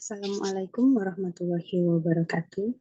Assalamualaikum warahmatullahi wabarakatuh.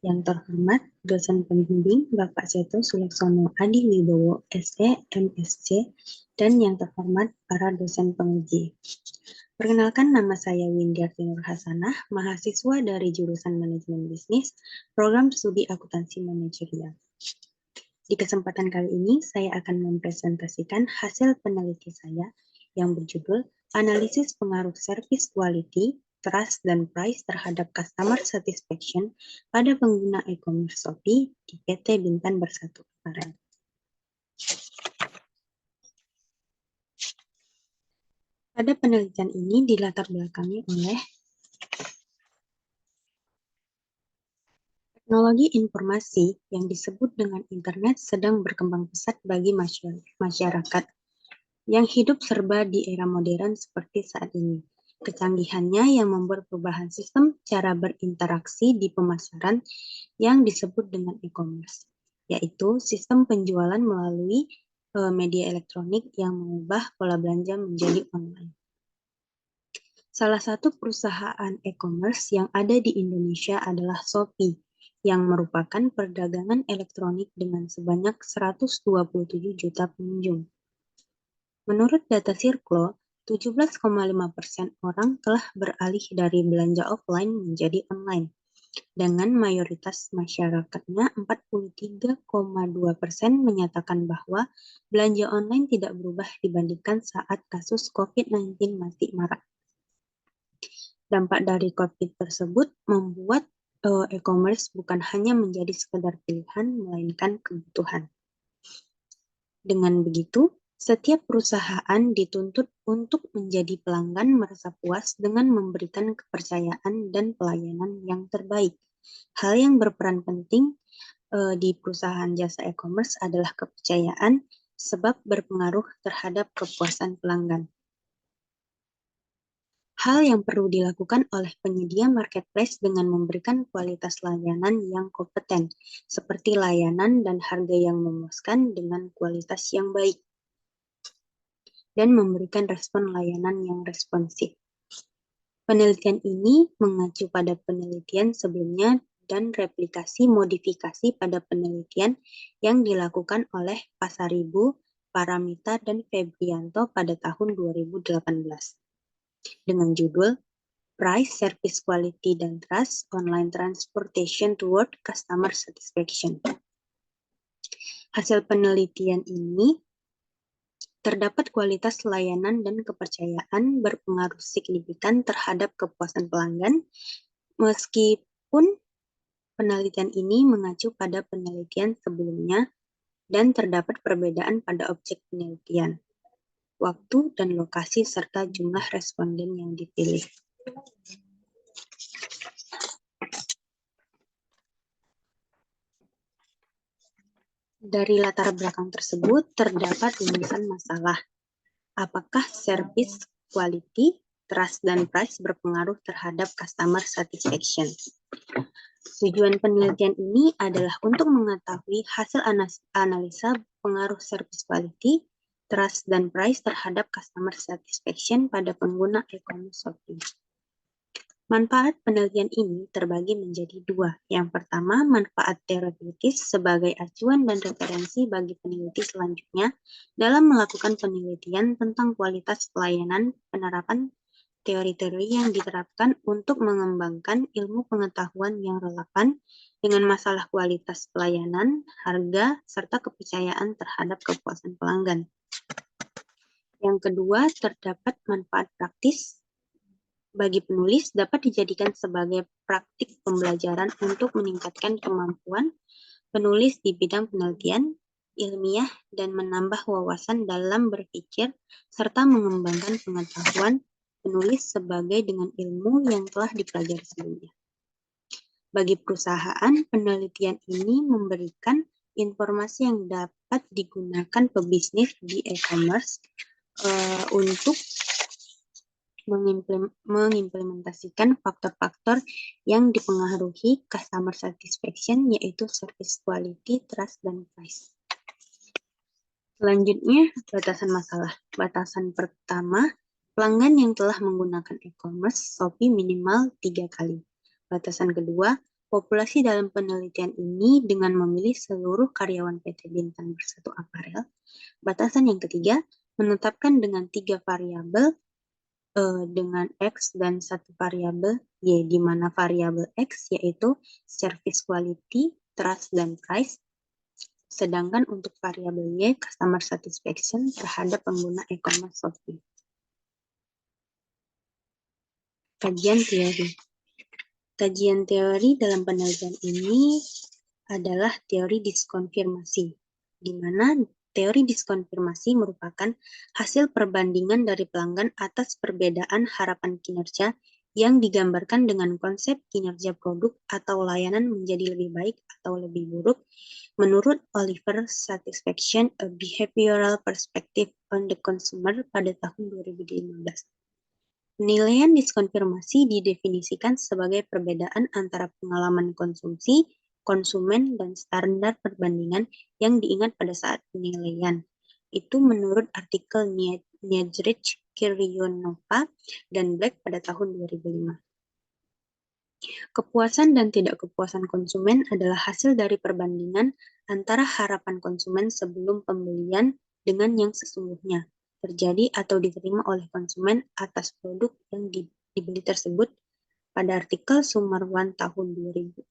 Yang terhormat dosen pembimbing Bapak Seto Sulaksono Adi Wibowo, SE, MSc, dan yang terhormat para dosen penguji. Perkenalkan, nama saya Windiarti Nur Hasanah, mahasiswa dari jurusan Manajemen Bisnis, Program Studi Akuntansi Manajerial. Di kesempatan kali ini, saya akan mempresentasikan hasil peneliti saya yang berjudul Analisis Pengaruh Service Quality, Trust, dan Price terhadap Customer Satisfaction pada pengguna e-commerce Shopee di PT Bintan Bersatu Apparel. Pada penelitian ini dilatar belakangi oleh teknologi informasi yang disebut dengan internet sedang berkembang pesat bagi masyarakat yang hidup serba di era modern seperti saat ini. Kecanggihannya yang membuat perubahan sistem cara berinteraksi di pemasaran yang disebut dengan e-commerce, yaitu sistem penjualan melalui media elektronik yang mengubah pola belanja menjadi online. Salah satu perusahaan e-commerce yang ada di Indonesia adalah Shopee, yang merupakan perdagangan elektronik dengan sebanyak 127 juta pengunjung. Menurut data Sirklo, 17,5% orang telah beralih dari belanja offline menjadi online, dengan mayoritas masyarakatnya 43,2% menyatakan bahwa belanja online tidak berubah dibandingkan saat kasus COVID-19 masih marak. Dampak dari COVID tersebut membuat e-commerce bukan hanya menjadi sekedar pilihan, melainkan kebutuhan. Dengan begitu, setiap perusahaan dituntut untuk menjadi pelanggan merasa puas dengan memberikan kepercayaan dan pelayanan yang terbaik. Hal yang berperan penting di perusahaan jasa e-commerce adalah kepercayaan, sebab berpengaruh terhadap kepuasan pelanggan. Hal yang perlu dilakukan oleh penyedia marketplace dengan memberikan kualitas layanan yang kompeten, seperti layanan dan harga yang memuaskan dengan kualitas yang baik, dan memberikan respon layanan yang responsif. Penelitian ini mengacu pada penelitian sebelumnya dan replikasi modifikasi pada penelitian yang dilakukan oleh Pasaribu, Paramita, dan Febrianto pada tahun 2018 dengan judul Price, Service Quality, dan Trust, Online Transportation Toward Customer Satisfaction. Hasil penelitian ini terdapat kualitas layanan dan kepercayaan berpengaruh signifikan terhadap kepuasan pelanggan, meskipun penelitian ini mengacu pada penelitian sebelumnya dan terdapat perbedaan pada objek penelitian, waktu dan lokasi, serta jumlah responden yang dipilih. Dari latar belakang tersebut, terdapat rumusan masalah. Apakah service quality, trust, dan price berpengaruh terhadap customer satisfaction? Tujuan penelitian ini adalah untuk mengetahui hasil analisa pengaruh service quality, trust, dan price terhadap customer satisfaction pada pengguna e-commerce Shopee. Manfaat penelitian ini terbagi menjadi dua. Yang pertama, manfaat teoritis sebagai acuan dan referensi bagi peneliti selanjutnya dalam melakukan penelitian tentang kualitas pelayanan, penerapan teori-teori yang diterapkan untuk mengembangkan ilmu pengetahuan yang relevan dengan masalah kualitas pelayanan, harga, serta kepercayaan terhadap kepuasan pelanggan. Yang kedua, terdapat manfaat praktis bagi penulis dapat dijadikan sebagai praktik pembelajaran untuk meningkatkan kemampuan penulis di bidang penelitian ilmiah dan menambah wawasan dalam berpikir serta mengembangkan pengetahuan penulis sebagai dengan ilmu yang telah dipelajari sebelumnya. Bagi perusahaan, penelitian ini memberikan informasi yang dapat digunakan pebisnis di e-commerce untuk mengimplementasikan faktor-faktor yang dipengaruhi customer satisfaction, yaitu service quality, trust, dan price. Selanjutnya, batasan masalah. Batasan pertama, Pelanggan yang telah menggunakan e-commerce Shopee minimal 3 kali. Batasan kedua, populasi dalam penelitian ini dengan memilih seluruh karyawan PT Bintang Bersatu Aparel. Batasan yang ketiga, menetapkan dengan 3 variabel dengan X dan 1 variabel Y, di mana variabel X yaitu service quality, trust, dan price, sedangkan untuk variabel Y, customer satisfaction terhadap pengguna e-commerce Shopee. Kajian teori. Kajian teori dalam penelitian ini adalah teori diskonfirmasi, di mana teori diskonfirmasi merupakan hasil perbandingan dari pelanggan atas perbedaan harapan kinerja yang digambarkan dengan konsep kinerja produk atau layanan menjadi lebih baik atau lebih buruk menurut Oliver Satisfaction, a Behavioral Perspective on the Consumer pada tahun 2015. Penilaian diskonfirmasi didefinisikan sebagai perbedaan antara pengalaman konsumsi, konsumen, dan standar perbandingan yang diingat pada saat penilaian. Itu menurut artikel Niedrich, Kirionova, dan Black pada tahun 2005. Kepuasan dan tidak kepuasan konsumen adalah hasil dari perbandingan antara harapan konsumen sebelum pembelian dengan yang sesungguhnya terjadi atau diterima oleh konsumen atas produk yang dibeli tersebut pada artikel Sumarwan tahun 2016.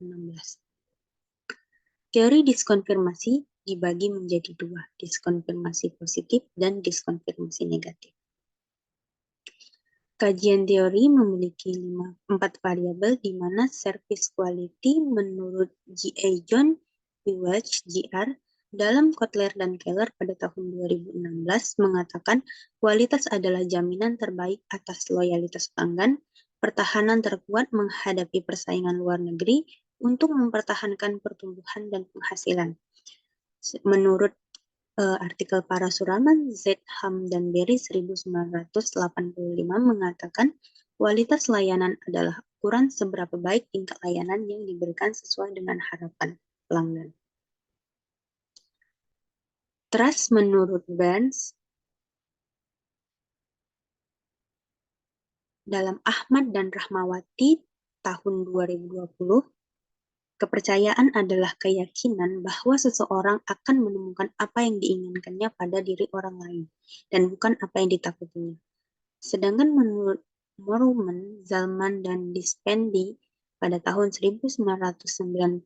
Teori diskonfirmasi dibagi menjadi dua, diskonfirmasi positif dan diskonfirmasi negatif. Kajian teori memiliki 4 variabel di mana service quality menurut G.A. John Welch, Jr. dalam Kotler dan Keller pada tahun 2016 mengatakan kualitas adalah jaminan terbaik atas loyalitas pelanggan, pertahanan terkuat menghadapi persaingan luar negeri untuk mempertahankan pertumbuhan dan penghasilan. Menurut artikel Parasuraman, Z. Ham, dan Berry 1985 mengatakan kualitas layanan adalah ukuran seberapa baik tingkat layanan yang diberikan sesuai dengan harapan pelanggan. Trust menurut Burns dalam Ahmad dan Rahmawati tahun 2020, kepercayaan adalah keyakinan bahwa seseorang akan menemukan apa yang diinginkannya pada diri orang lain dan bukan apa yang ditakutinya. Sedangkan menurut Moorman, Zalman, dan Dispendi pada tahun 1992,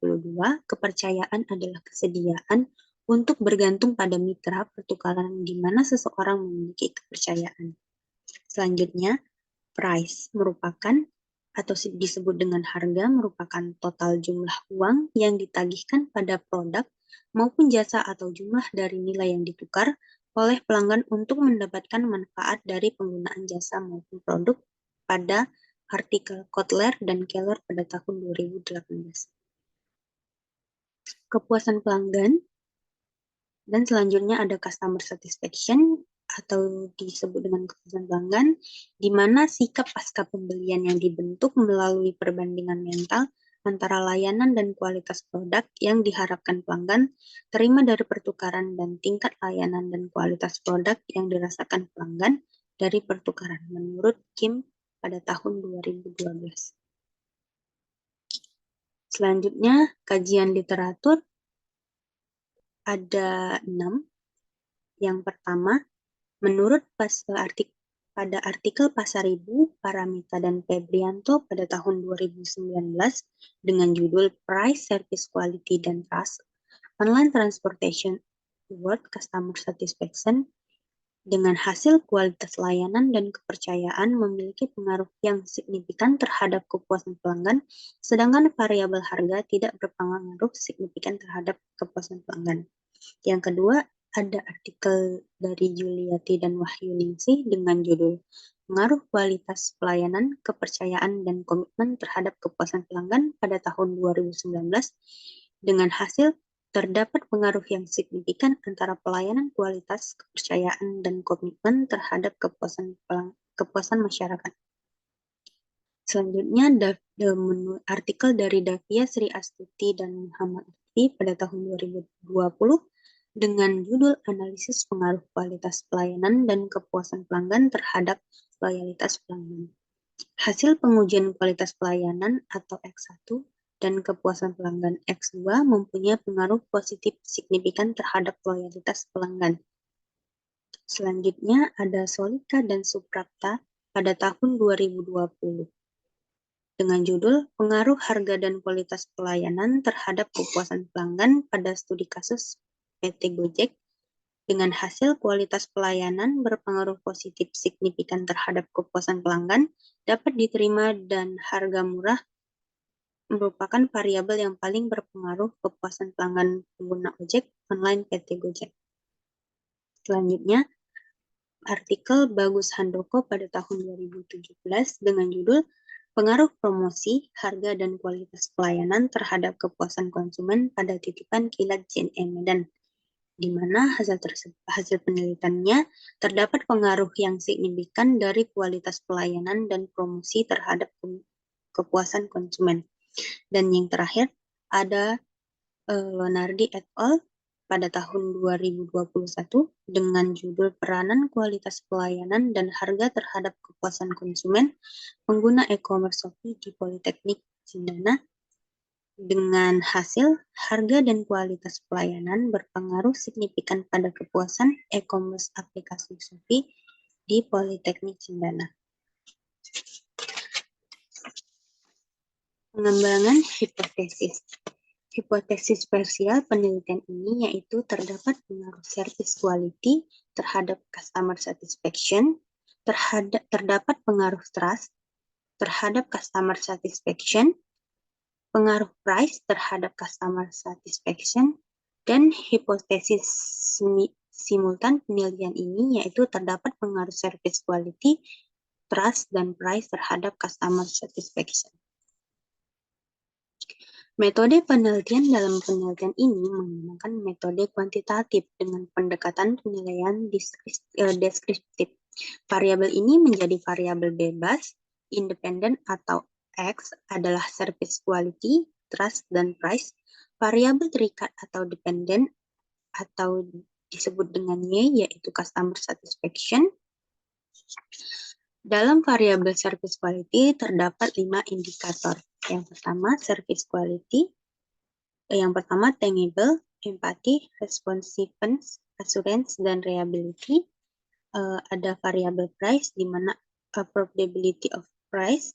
kepercayaan adalah kesediaan untuk bergantung pada mitra pertukaran di mana seseorang memiliki kepercayaan. Selanjutnya, price merupakan atau disebut dengan harga merupakan total jumlah uang yang ditagihkan pada produk maupun jasa atau jumlah dari nilai yang ditukar oleh pelanggan untuk mendapatkan manfaat dari penggunaan jasa maupun produk pada artikel Kotler dan Keller pada tahun 2018. Kepuasan pelanggan, dan selanjutnya ada customer satisfaction atau disebut dengan kepuasan pelanggan, di mana sikap pasca pembelian yang dibentuk melalui perbandingan mental antara layanan dan kualitas produk yang diharapkan pelanggan, terima dari pertukaran, dan tingkat layanan dan kualitas produk yang dirasakan pelanggan dari pertukaran, menurut Kim pada tahun 2012. Selanjutnya, kajian literatur ada 6. Yang pertama, menurut pada artikel Pasaribu, Paramita, dan Febrianto pada tahun 2019 dengan judul Price, Service Quality, dan Trust, Online Transportation Toward Customer Satisfaction, dengan hasil kualitas layanan dan kepercayaan memiliki pengaruh yang signifikan terhadap kepuasan pelanggan, sedangkan variabel harga tidak berpengaruh signifikan terhadap kepuasan pelanggan. Yang kedua, ada artikel dari Juliati dan Wahyu Ningsih dengan judul Pengaruh Kualitas Pelayanan, Kepercayaan, dan Komitmen Terhadap Kepuasan Pelanggan pada tahun 2019 dengan hasil terdapat pengaruh yang signifikan antara pelayanan, kualitas, kepercayaan, dan komitmen terhadap kepuasan masyarakat. Selanjutnya, artikel dari Davia Sri Astuti dan Muhammad Lutfi pada tahun 2020 dengan judul Analisis Pengaruh Kualitas Pelayanan dan Kepuasan Pelanggan Terhadap loyalitas pelanggan. Hasil pengujian kualitas pelayanan atau X1 dan kepuasan pelanggan X2 mempunyai pengaruh positif signifikan terhadap loyalitas pelanggan. Selanjutnya ada Solika dan Suprapta pada tahun 2020 dengan judul Pengaruh Harga dan Kualitas Pelayanan Terhadap Kepuasan Pelanggan pada Studi Kasus PT Gojek. Dengan hasil kualitas pelayanan berpengaruh positif signifikan terhadap kepuasan pelanggan, dapat diterima dan harga murah merupakan variabel yang paling berpengaruh kepuasan pelanggan pengguna ojek online PT Gojek. Selanjutnya, artikel Bagus Handoko pada tahun 2017 dengan judul Pengaruh Promosi, Harga dan Kualitas Pelayanan Terhadap Kepuasan Konsumen pada Titipan Kilat JNE Medan, di mana hasil penelitiannya terdapat pengaruh yang signifikan dari kualitas pelayanan dan promosi terhadap kepuasan konsumen. Dan yang terakhir ada Lonardi et al. Pada tahun 2021 dengan judul Peranan Kualitas Pelayanan dan Harga Terhadap Kepuasan Konsumen Pengguna E-commerce Shopee di Politeknik Cendana. Dengan hasil, harga dan kualitas pelayanan berpengaruh signifikan pada kepuasan e-commerce aplikasi Shopee di Politeknik Cendana. Pengembangan hipotesis. Hipotesis parsial penelitian ini yaitu terdapat pengaruh service quality terhadap customer satisfaction, terdapat pengaruh trust terhadap customer satisfaction, pengaruh price terhadap customer satisfaction, dan hipotesis simultan penelitian ini yaitu terdapat pengaruh service quality, trust, dan price terhadap customer satisfaction. Metode penelitian dalam penelitian ini menggunakan metode kuantitatif dengan pendekatan penilaian deskriptif. Variabel ini menjadi variabel bebas, independen atau X adalah service quality, trust, dan price. Variabel terikat atau dependen atau disebut dengan Y yaitu customer satisfaction. Dalam variabel service quality terdapat 5 indikator. Yang pertama service quality, yang pertama tangible, empathy, responsiveness, assurance, dan reliability. Ada variabel price di mana affordability of price,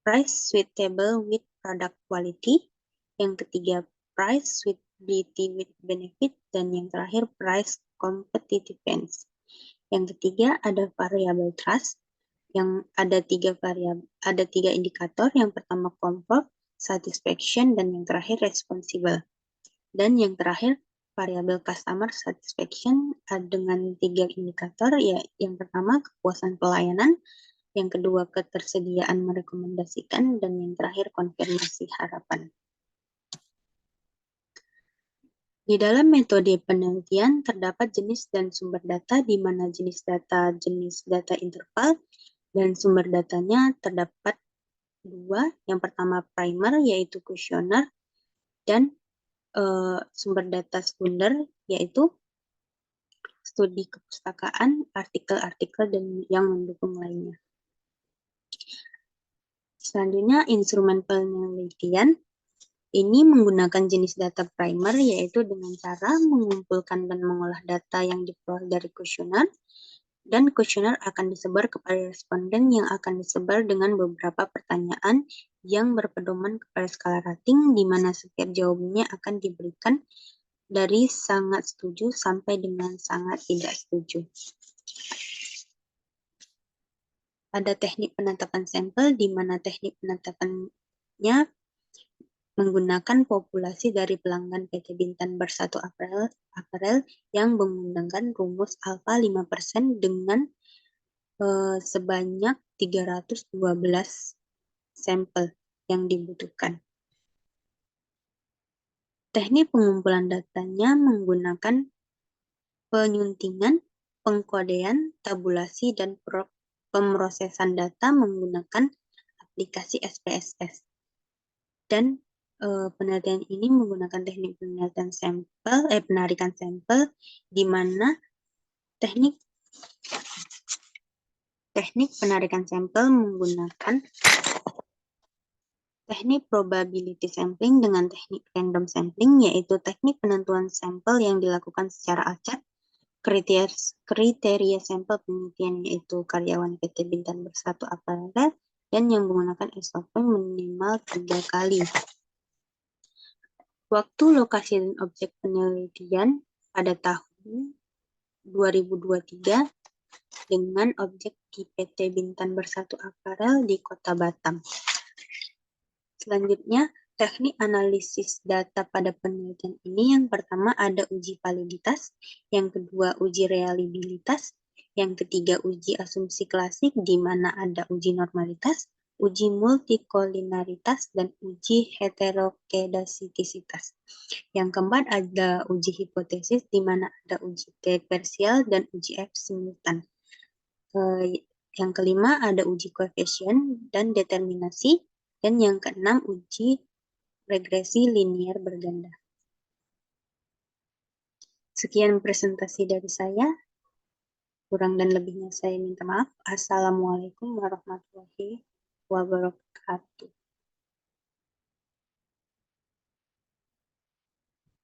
price suitable with product quality, yang ketiga price suitability with benefit, dan yang terakhir price competitiveness. Yang ketiga ada variabel trust, yang ada tiga indikator. Yang pertama comfort, satisfaction, dan yang terakhir responsible. Dan yang terakhir variabel customer satisfaction dengan 3 indikator, ya yang pertama kepuasan pelayanan, yang kedua ketersediaan merekomendasikan, dan yang terakhir konfirmasi harapan. Di dalam metode penelitian terdapat jenis dan sumber data di mana jenis data interval, dan sumber datanya terdapat 2. Yang pertama primer yaitu kuesioner, dan sumber data sekunder yaitu studi kepustakaan, artikel-artikel, dan yang mendukung lainnya. Selanjutnya, instrumen penelitian ini menggunakan jenis data primer, yaitu dengan cara mengumpulkan dan mengolah data yang diperoleh dari kuesioner, dan kuesioner akan disebar kepada responden yang akan disebar dengan beberapa pertanyaan yang berpedoman kepada skala rating, di mana setiap jawabannya akan diberikan dari sangat setuju sampai dengan sangat tidak setuju. Ada teknik penetapan sampel, di mana teknik penetapannya menggunakan populasi dari pelanggan PT Bintan Bersatu Apparel yang menggunakan rumus alfa 5% dengan sebanyak 312 sampel yang dibutuhkan. Teknik pengumpulan datanya menggunakan penyuntingan, pengkodean, tabulasi, dan pemrosesan data menggunakan aplikasi SPSS. Dan penelitian ini menggunakan teknik penarikan sampel, di mana teknik Teknik penarikan sampel menggunakan teknik probability sampling dengan teknik random sampling, yaitu teknik penentuan sampel yang dilakukan secara acak. Kriteria sampel penelitian yaitu karyawan PT Bintan Bersatu Aparel dan yang menggunakan SOP minimal 3 kali. Waktu, lokasi, dan objek penelitian pada tahun 2023 dengan objek di PT Bintan Bersatu Aparel di Kota Batam. Selanjutnya, teknik analisis data pada penelitian ini yang pertama ada uji validitas, yang kedua uji reliabilitas, yang ketiga uji asumsi klasik di mana ada uji normalitas, uji multikolinaritas, dan uji heterokedasitisitas. Yang keempat ada uji hipotesis di mana ada uji T-parsial dan uji F simultan. Yang kelima ada uji koefisien dan determinasi, dan yang keenam uji regresi linier berganda. Sekian presentasi dari saya. Kurang dan lebihnya saya minta maaf. Assalamualaikum warahmatullahi wabarakatuh.